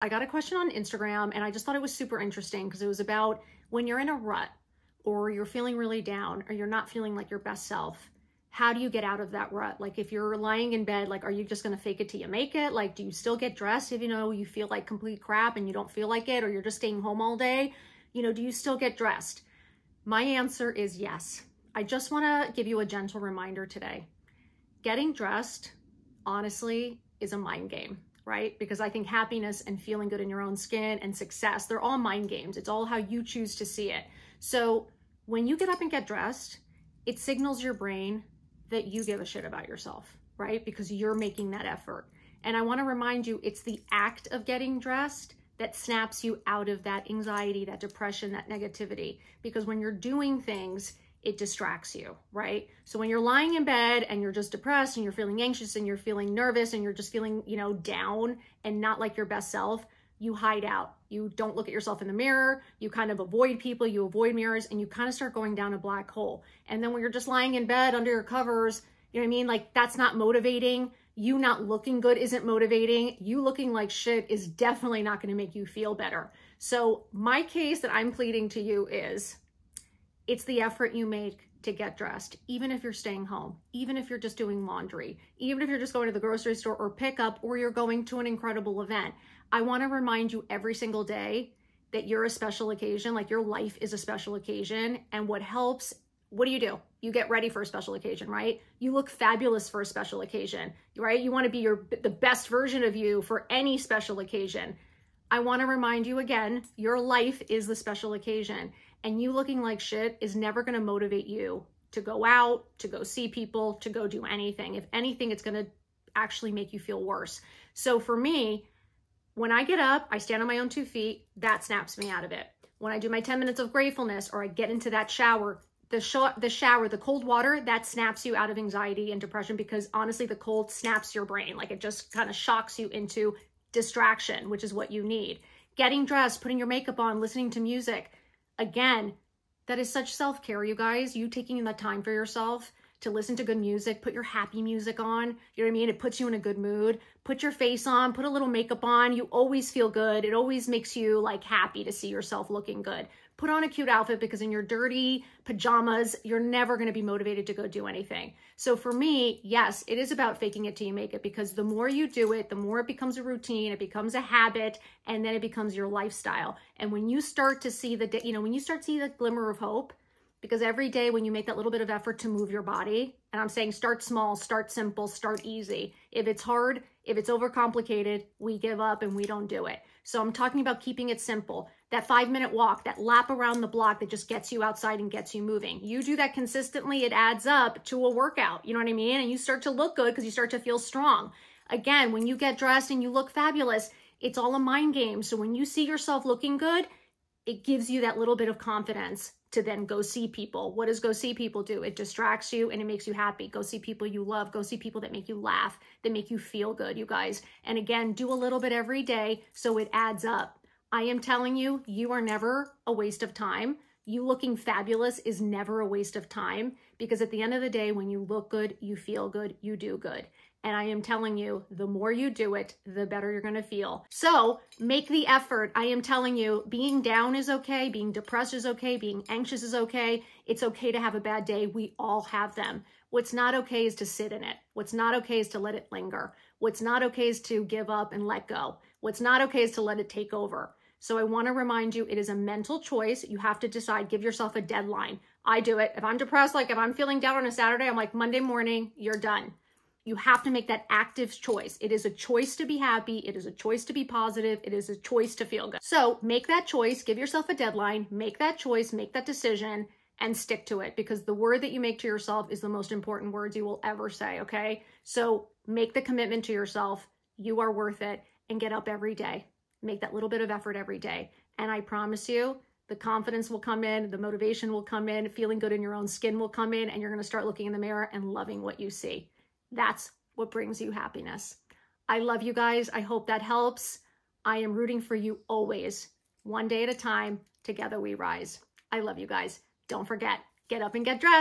I got a question on Instagram and I just thought it was super interesting because it was about when you're in a rut or you're feeling really down or you're not feeling like your best self, how do you get out of that rut? Like if you're lying in bed, like, are you just going to fake it till you make it? Like, do you still get dressed if, you feel like complete crap and you don't feel like it, or you're just staying home all day? Do you still get dressed? My answer is yes. I just want to give you a gentle reminder today. Getting dressed, honestly, is a mind game, right? Because I think happiness and feeling good in your own skin and success, they're all mind games. It's all how you choose to see it. So when you get up and get dressed, it signals your brain that you give a shit about yourself, right? Because you're making that effort. And I want to remind you, it's the act of getting dressed that snaps you out of that anxiety, that depression, that negativity. Because when you're doing things, it distracts you, right? So when you're lying in bed and you're just depressed and you're feeling anxious and you're feeling nervous and you're just feeling, down and not like your best self, you hide out. You don't look at yourself in the mirror. You kind of avoid people, you avoid mirrors, and you kind of start going down a black hole. And then when you're just lying in bed under your covers, you know what I mean? Like, that's not motivating. You not looking good isn't motivating. You looking like shit is definitely not going to make you feel better. So my case that I'm pleading to you is, it's the effort you make to get dressed, even if you're staying home, even if you're just doing laundry, even if you're just going to the grocery store or pickup, or you're going to an incredible event. I want to remind you every single day that you're a special occasion, like your life is a special occasion. And what helps, what do? You get ready for a special occasion, right? You look fabulous for a special occasion, right? You want to be the best version of you for any special occasion. I want to remind you again, your life is the special occasion. And you looking like shit is never going to motivate you to go out, to go see people, to go do anything. If anything, it's going to actually make you feel worse. So for me, when I get up, I stand on my own 2 feet, that snaps me out of it. When I do my 10 minutes of gratefulness, or I get into that shower, the cold water, that snaps you out of anxiety and depression, because honestly, the cold snaps your brain. Like, it just kind of shocks you into distraction, which is what you need. Getting dressed, putting your makeup on, listening to music. Again, that is such self-care, you guys. You taking the time for yourself to listen to good music, put your happy music on, you know what I mean? It puts you in a good mood. Put your face on, put a little makeup on. You always feel good. It always makes you like happy to see yourself looking good. Put on a cute outfit, because in your dirty pajamas, you're never going to be motivated to go do anything. So for me, yes, it is about faking it till you make it, because the more you do it, the more it becomes a routine, it becomes a habit, and then it becomes your lifestyle. And when you start to see when you start to see the glimmer of hope, because every day when you make that little bit of effort to move your body, and I'm saying start small, start simple, start easy. If it's hard, if it's overcomplicated, we give up and we don't do it. So I'm talking about keeping it simple. That 5-minute walk, that lap around the block that just gets you outside and gets you moving. You do that consistently, it adds up to a workout, you know what I mean? And you start to look good because you start to feel strong. Again, when you get dressed and you look fabulous, it's all a mind game. So when you see yourself looking good, it gives you that little bit of confidence to then go see people. What does go see people do? It distracts you and it makes you happy. Go see people you love. Go see people that make you laugh, that make you feel good, you guys. And again, do a little bit every day so it adds up. I am telling you, you are never a waste of time. You looking fabulous is never a waste of time, because at the end of the day, when you look good, you feel good, you do good. And I am telling you, the more you do it, the better you're going to feel. So make the effort. I am telling you, being down is okay. Being depressed is okay. Being anxious is okay. It's okay to have a bad day. We all have them. What's not okay is to sit in it. What's not okay is to let it linger. What's not okay is to give up and let go. What's not okay is to let it take over. So I want to remind you, it is a mental choice. You have to decide, give yourself a deadline. I do it. If I'm depressed, like if I'm feeling down on a Saturday, I'm like, Monday morning, you're done. You have to make that active choice. It is a choice to be happy. It is a choice to be positive. It is a choice to feel good. So make that choice, give yourself a deadline, make that choice, make that decision, and stick to it, because the word that you make to yourself is the most important words you will ever say, okay? So make the commitment to yourself. You are worth it, and get up every day. Make that little bit of effort every day. And I promise you, the confidence will come in, the motivation will come in, feeling good in your own skin will come in, and you're going to start looking in the mirror and loving what you see. That's what brings you happiness. I love you guys. I hope that helps. I am rooting for you always. One day at a time. Together we rise. I love you guys. Don't forget, get up and get dressed.